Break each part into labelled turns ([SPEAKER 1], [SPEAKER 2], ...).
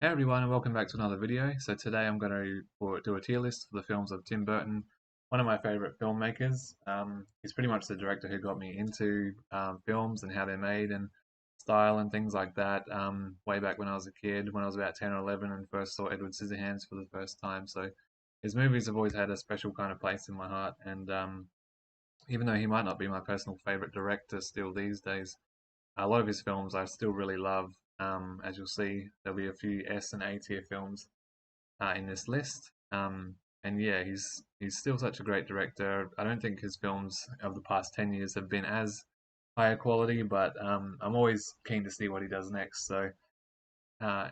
[SPEAKER 1] Hey everyone, and welcome back to another video. So today I'm going to do a tier list for the films of Tim Burton, one of my favorite filmmakers. He's pretty much the director who got me into films and how they're made and style and things like that. Way back when I was a kid, when I was about 10 or 11 and first saw Edward Scissorhands for the first time. So his movies have always had a special kind of place in my heart. And even though he might not be my personal favorite director still these days, a lot of his films I still really love. As you'll see, there'll be a few S and A tier films in this list. And yeah, he's still such a great director. I don't think his films of the past 10 years have been as higher quality, but I'm always keen to see what he does next. So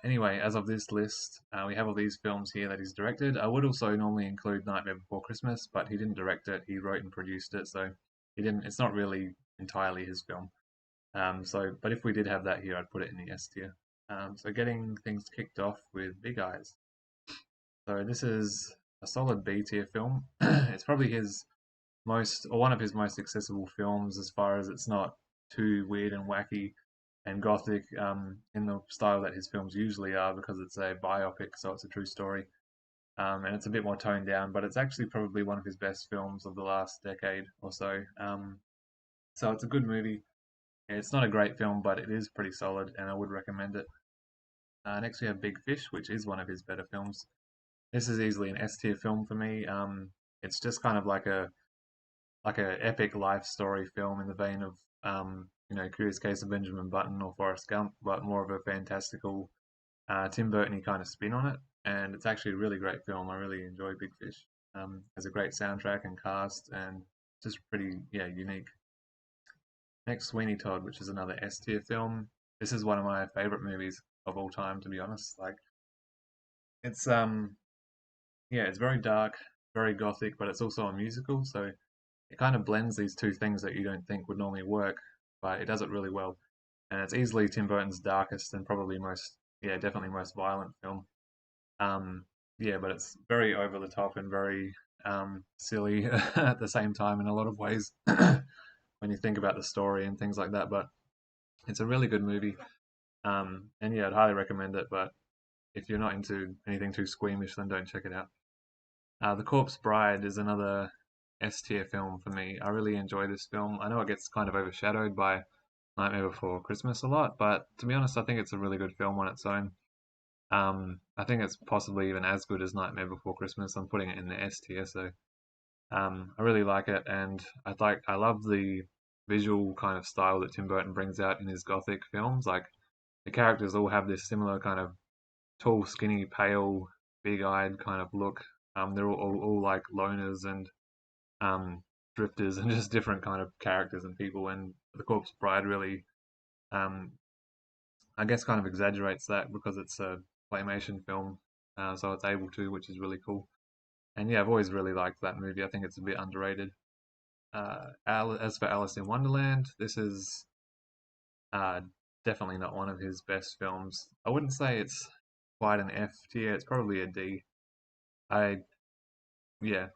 [SPEAKER 1] anyway, as of this list, we have all these films here that he's directed. I would also normally include Nightmare Before Christmas, but he didn't direct it. He wrote and produced it, so he didn't. It's not really entirely his film. But if we did have that here, I'd put it in the S tier. So getting things kicked off with Big Eyes. So this is a solid B tier film. It's probably his most, or one of his most accessible films as far as it's not too weird and wacky and gothic in the style that his films usually are because it's a biopic, so it's a true story. And it's a bit more toned down, but it's actually probably one of his best films of the last decade or so. So it's a good movie. It's not a great film, but it is pretty solid, and I would recommend it. Next, we have Big Fish, which is one of his better films. This is easily an S tier film for me. It's just kind of like a epic life story film in the vein of Curious Case of Benjamin Button or Forrest Gump, but more of a fantastical Tim Burton kind of spin on it. And it's actually a really great film. I really enjoy Big Fish. Has a great soundtrack and cast, and just pretty unique. Next, Sweeney Todd, which is another S tier film. This is one of my favorite movies of all time, to be honest. Like it's it's very dark, very gothic, but it's also a musical, so it kind of blends these two things that you don't think would normally work, but it does it really well. And it's easily Tim Burton's darkest and probably definitely most violent film. Um, but it's very over the top and very silly at the same time in a lot of ways when you think about the story and things like that. But it's a really good movie. And yeah, I'd highly recommend it. But if you're not into anything too squeamish, then don't check it out. The Corpse Bride is another S tier film for me. I really enjoy this film. I know it gets kind of overshadowed by Nightmare Before Christmas a lot, but to be honest, I think it's a really good film on its own. I think it's possibly even as good as Nightmare Before Christmas. I'm putting it in the S tier, so I really like it, and I love the visual kind of style that Tim Burton brings out in his gothic films. Like the characters all have this similar kind of tall, skinny, pale, big-eyed kind of look. They're all like loners and um, drifters and just different kind of characters and people. And The Corpse Bride really, um, I guess, kind of exaggerates that because it's a claymation film, so it's able to, which is really cool. And yeah, I've always really liked that movie. I think it's a bit underrated. As for Alice in Wonderland, this is uh, definitely not one of his best films. I wouldn't say it's quite an F tier. It's probably a D. I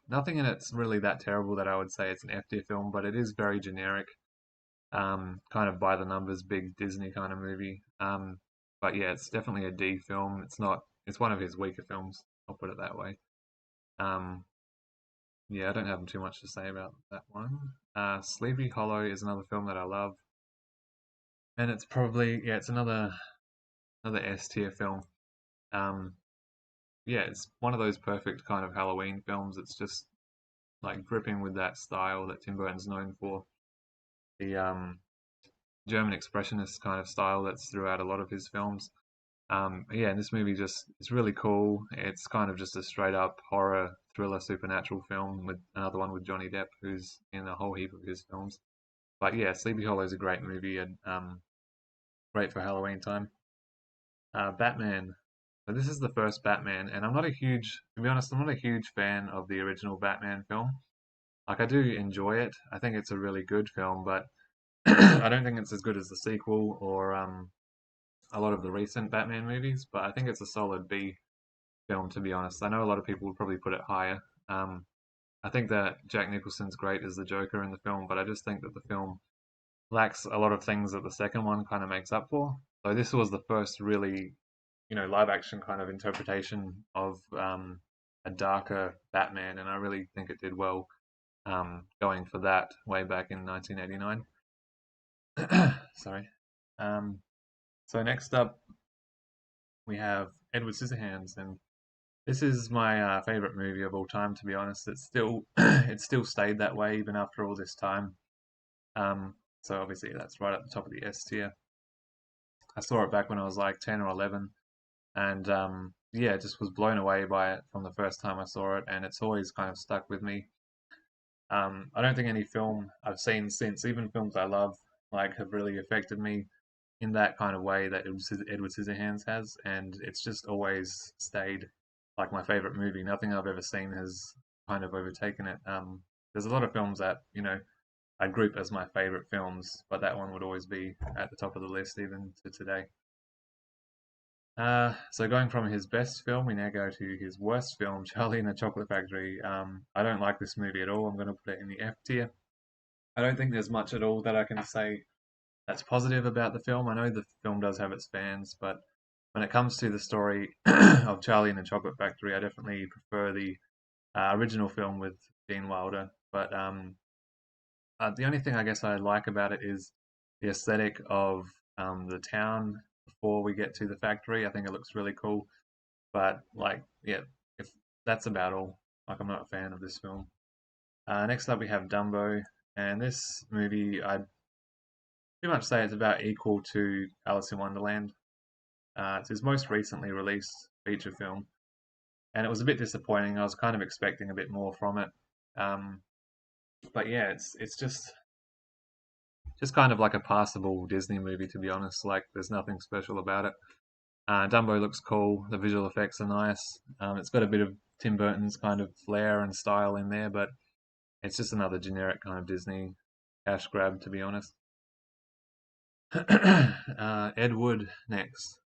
[SPEAKER 1] nothing in it's really that terrible that I would say it's an F tier film, but it is very generic, kind of by the numbers, big Disney kind of movie. But yeah, it's definitely a D film. It's not. It's one of his weaker films. I'll put it that way. Um, yeah, I don't have too much to say about that one. Sleepy Hollow is another film that I love, and it's probably it's another S tier film. Um, it's one of those perfect kind of Halloween films. It's just like dripping with that style that Tim Burton's known for. The German expressionist kind of style that's throughout a lot of his films. And this movie just it's really cool. It's kind of just a straight up horror thriller supernatural film with another one with Johnny Depp, who's in a whole heap of his films. But yeah, Sleepy Hollow is a great movie and great for Halloween time. Batman. So this is the first Batman, and to be honest, I'm not a huge fan of the original Batman film. Like I do enjoy it. I think it's a really good film, but I don't think it's as good as the sequel or a lot of the recent Batman movies. But I think it's a solid B film, to be honest. I know a lot of people would probably put it higher. Um, I think that Jack Nicholson's great as the Joker in the film, but I just think that the film lacks a lot of things that the second one kind of makes up for. So this was the first really, live action kind of interpretation of a darker Batman, and I really think it did well going for that way back in 1989. Sorry. Um, so next up we have Edward Scissorhands, and this is my favorite movie of all time. To be honest, it's still it's still stayed that way even after all this time. Um, so obviously that's right at the top of the S tier. I saw it back when I was like 10 or 11, and yeah, just was blown away by it from the first time I saw it, and it's always kind of stuck with me. I don't think any film I've seen since, even films I love, like have really affected me in that kind of way that Edward Scissorhands has, and it's just always stayed like my favorite movie. Nothing I've ever seen has kind of overtaken it. There's a lot of films that I group as my favorite films, but that one would always be at the top of the list even to today. So going from his best film, we now go to his worst film, Charlie and the Chocolate Factory. I don't like this movie at all. I'm going to put it in the F tier. I don't think there's much at all that I can say that's positive about the film. I know the film does have its fans, but when it comes to the story of Charlie and the Chocolate Factory, I definitely prefer the original film with Gene Wilder. But the only thing I guess I like about it is the aesthetic of the town before we get to the factory. I think it looks really cool. But like, yeah, if that's about all. Like, I'm not a fan of this film. Next up, we have Dumbo, and this movie I'd pretty much say it's about equal to Alice in Wonderland. It's his most recently released feature film, and it was a bit disappointing. I was kind of expecting a bit more from it. Um, but yeah, it's just kind of like a passable Disney movie, to be honest. Like, there's nothing special about it. Dumbo looks cool. The visual effects are nice. It's got a bit of Tim Burton's kind of flair and style in there, but it's just another generic kind of Disney cash grab, to be honest. Ed Wood next.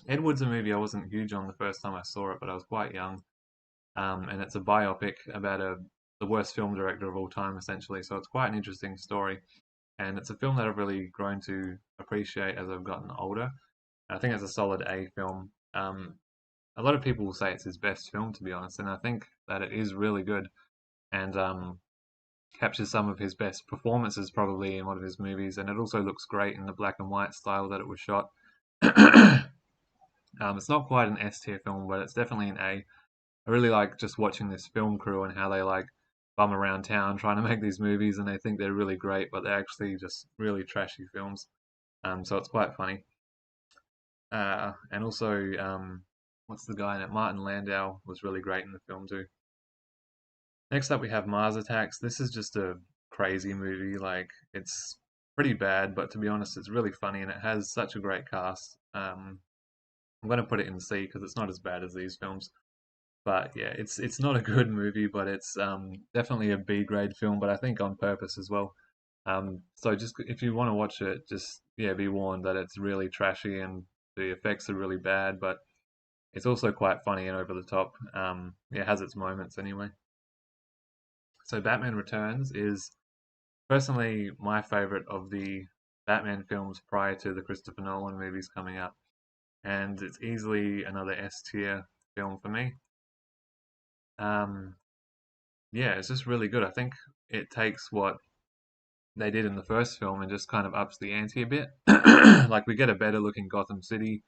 [SPEAKER 1] Ed Wood's a movie I wasn't huge on the first time I saw it, but I was quite young. And it's a biopic about the worst film director of all time, essentially. So it's quite an interesting story, and it's a film that I've really grown to appreciate as I've gotten older. I think it's a solid A film. A lot of people will say it's his best film, to be honest, and I think that it is really good and captures some of his best performances probably in one of his movies, and it also looks great in the black and white style that it was shot. It's not quite an S tier film, but it's definitely an A. I really like just watching this film crew and how they like bum around town trying to make these movies, and they think they're really great, but they're actually just really trashy films. So it's quite funny. And also, what's the guy in it? Martin Landau was really great in the film too. Next up, we have Mars Attacks. This is just a crazy movie. Like, it's pretty bad, but to be honest, it's really funny and it has such a great cast. I'm going to put it in C because it's not as bad as these films. But yeah, it's not a good movie, but it's definitely a B grade film. But I think on purpose as well. So just if you want to watch it, just yeah, be warned that it's really trashy and the effects are really bad, but it's also quite funny and over the top. Yeah, it has its moments anyway. So Batman Returns is personally my favorite of the Batman films prior to the Christopher Nolan movies coming up, and it's easily another S tier film for me. Um, yeah, it's just really good. I think it takes what they did in the first film and just kind of ups the ante a bit. Like, we get a better looking Gotham City,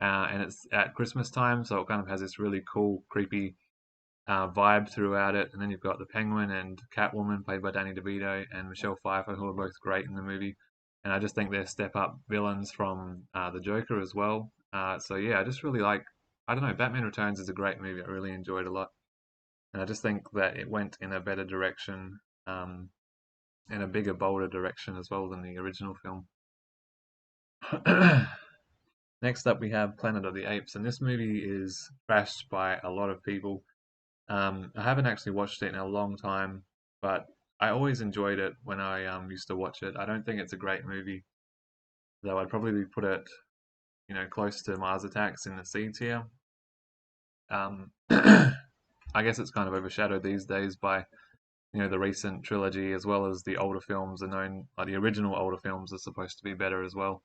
[SPEAKER 1] and it's at Christmas time, so it kind of has this really cool, creepy vibe throughout it. And then you've got the Penguin and Catwoman, played by Danny DeVito, and Michelle Pfeiffer, who are both great in the movie. And I just think they're step up villains from the Joker as well. So yeah, I just really like. I don't know. Batman Returns is a great movie. I really enjoyed it a lot, and I just think that it went in a better direction, in a bigger, bolder direction as well than the original film. Next up, we have Planet of the Apes, and this movie is trashed by a lot of people. I haven't actually watched it in a long time, but I always enjoyed it when I used to watch it. I don't think it's a great movie, though I'd probably put it, close to Mars Attacks in the C tier. I guess it's kind of overshadowed these days by, the recent trilogy, as well as the older films are known, like the original older films are supposed to be better as well.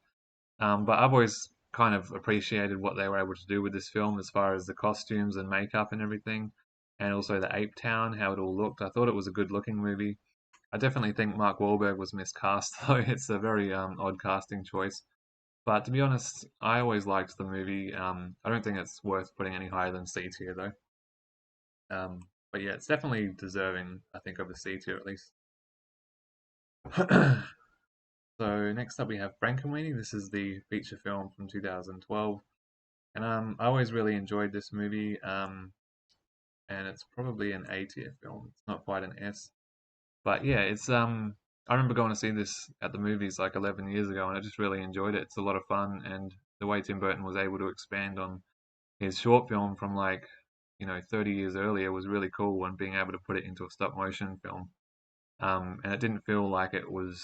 [SPEAKER 1] But I've always kind of appreciated what they were able to do with this film as far as the costumes and makeup and everything, and also the Ape Town, how it all looked. I thought it was a good looking movie. I definitely think Mark Wahlberg was miscast, though. It's a very odd casting choice. But to be honest, I always liked the movie. I don't think it's worth putting any higher than C tier, though. But yeah, it's definitely deserving, I think, of a C tier at least. So next up we have Frankenweenie. This is the feature film from 2012, and I always really enjoyed this movie. And it's probably an A tier film. It's not quite an S, but yeah, it's I remember going to see this at the movies like 11 years ago, and I just really enjoyed it. It's a lot of fun, and the way Tim Burton was able to expand on his short film from like 30 years earlier was really cool, and being able to put it into a stop motion film. And it didn't feel like it was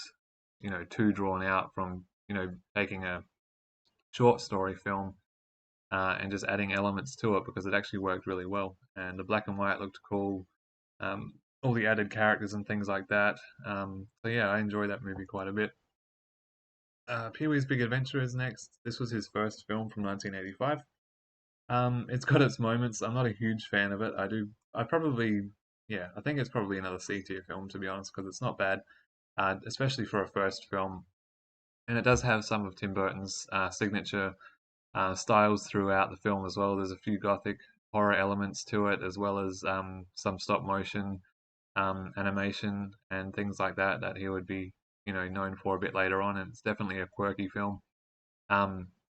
[SPEAKER 1] too drawn out from taking a short story film and just adding elements to it, because it actually worked really well. And the black and white looked cool, all the added characters and things like that. So yeah, I enjoy that movie quite a bit. Pee-wee's Big Adventure is next. This was his first film from 1985. It's got its moments. I'm not a huge fan of it. I probably, yeah, I think it's probably another C tier film, to be honest, because it's not bad, especially for a first film. And it does have some of Tim Burton's signature styles throughout the film as well. There's a few gothic horror elements to it, as well as some stop motion animation and things like that that he would be, known for a bit later on. And it's definitely a quirky film.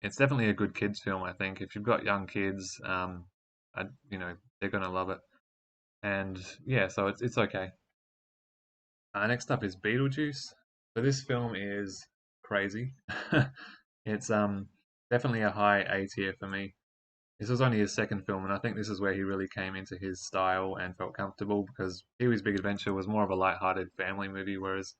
[SPEAKER 1] It's definitely a good kids film, I think. If you've got young kids, they're gonna love it. And yeah, so it's okay. Next up is Beetlejuice. So this film is crazy. It's definitely a high A tier for me. This was only his second film, and I think this is where he really came into his style and felt comfortable, because Pee-wee's Big Adventure was more of a light-hearted family movie, whereas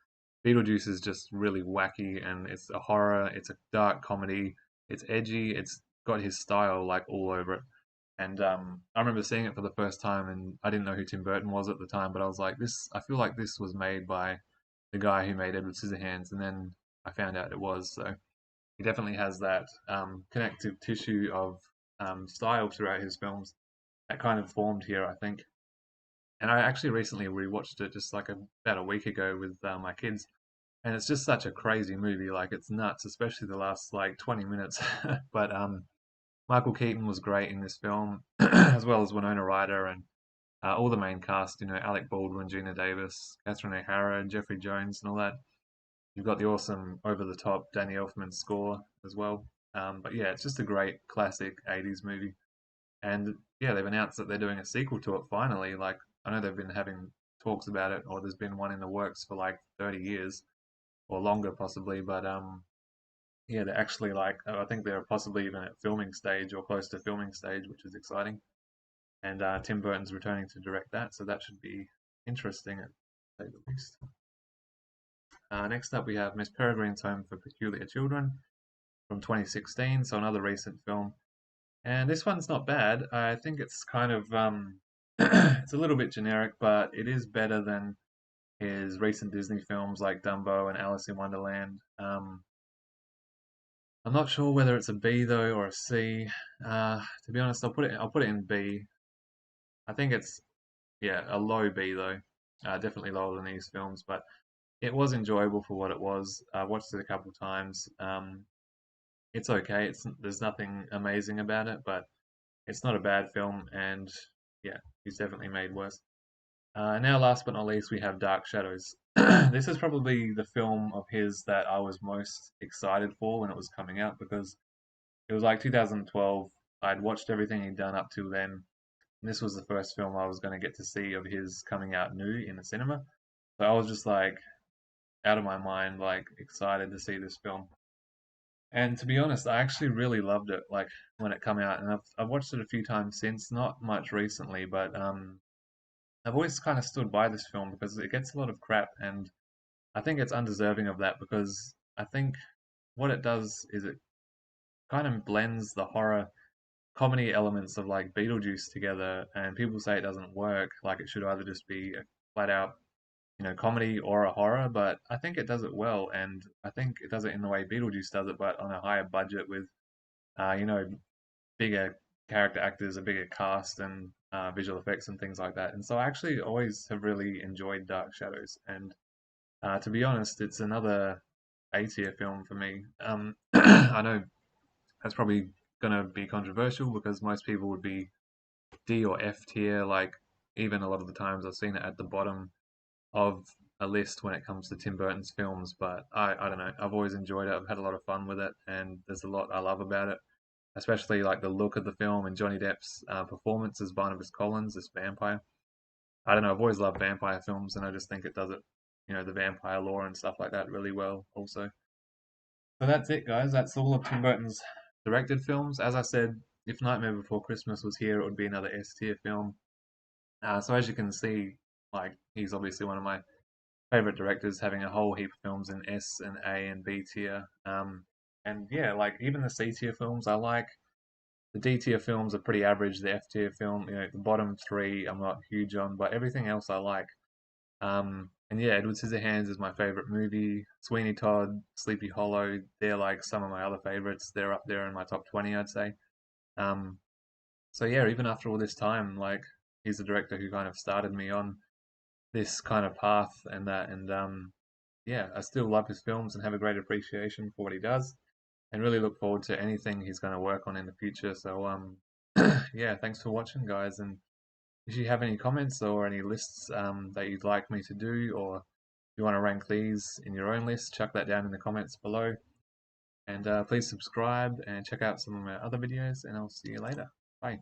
[SPEAKER 1] Beetlejuice is just really wacky, and it's a horror, it's a dark comedy, it's edgy, it's got his style like all over it. And I remember seeing it for the first time, and I didn't know who Tim Burton was at the time, but I was like, this, I feel like this was made by the guy who made Edward Scissorhands, and then I found out it was. So he definitely has that connective tissue of style throughout his films that kind of formed here, I think. And I actually recently rewatched it just like about a week ago with my kids, and it's just such a crazy movie. Like it's nuts, especially the last like 20 minutes. But Michael Keaton was great in this film, as well as Winona Ryder and all the main cast. Alec Baldwin, Gina Davis, Catherine O'Hara, Jeffrey Jones, and all that. You've got the awesome over-the-top Danny Elfman score as well. But yeah, it's just a great classic 80s movie. And yeah, they've announced that they're doing a sequel to it finally. Like, I know they've been having talks about it, or there's been one in the works for like 30 years or longer possibly. But yeah, they're actually like, I think they're possibly even at filming stage or close to filming stage, which is exciting. And Tim Burton's returning to direct that, so that should be interesting at say the least. Next up, we have Miss Peregrine's Home for Peculiar Children from 2016, so another recent film. And this one's not bad. I think it's kind of it's a little bit generic, but it is better than his recent Disney films like Dumbo and Alice in Wonderland. I'm not sure whether it's a B though or a C. To be honest, I'll put it in B. I think it's, yeah, a low B though. Definitely lower than these films, but it was enjoyable for what it was. I watched it a couple times. It's okay. There's nothing amazing about it, but it's not a bad film, and yeah, he's definitely made worse. Now, last but not least, we have Dark Shadows. This is probably the film of his that I was most excited for when it was coming out, because it was like 2012. I'd watched everything he'd done up till then, and this was the first film I was going to get to see of his coming out new in the cinema. So I was just like out of my mind, like excited to see this film. And to be honest, I actually really loved it, like when it came out, and I've watched it a few times since, not much recently, but I've always kind of stood by this film because it gets a lot of crap, and I think it's undeserving of that, because I think what it does is it kind of blends the horror comedy elements of like Beetlejuice together, and people say it doesn't work, like it should either just be a flat out comedy or a horror, but I think it does it well, and I think it does it in the way Beetlejuice does it, but on a higher budget with you know, bigger character actors, a bigger cast, and visual effects and things like that. And so I actually always have really enjoyed Dark Shadows. And to be honest, it's another A tier film for me. I know that's probably going to be controversial because most people would be D or F tier. Like, even a lot of the times I've seen it at the bottom of a list when it comes to Tim Burton's films. But I don't know. I've always enjoyed it. I've had a lot of fun with it, and there's a lot I love about it, especially like the look of the film and Johnny Depp's performance as Barnabas Collins, this vampire. I don't know. I've always loved vampire films, and I just think it does it, the vampire lore and stuff like that really well. Also, so that's it, guys. That's all of Tim Burton's directed films. As I said, if Nightmare Before Christmas was here, it would be another S tier film. So as you can see, like he's obviously one of my favorite directors, having a whole heap of films in S and A and B tier. And yeah, like even the C tier films I like. The D tier films are pretty average. The F tier film, the bottom three I'm not huge on, but everything else I like. And yeah, Edward Scissorhands is my favorite movie. Sweeney Todd, Sleepy Hollow, they're like some of my other favorites. They're up there in my top 20, I'd say. Um, so yeah, even after all this time, like he's the director who kind of started me on this kind of path and that. And yeah, I still love his films and have a great appreciation for what he does, and really look forward to anything he's going to work on in the future. So yeah, thanks for watching, guys. And if you have any comments or any lists that you'd like me to do, or you want to rank these in your own list, chuck that down in the comments below. And please subscribe and check out some of my other videos, and I'll see you later. Bye.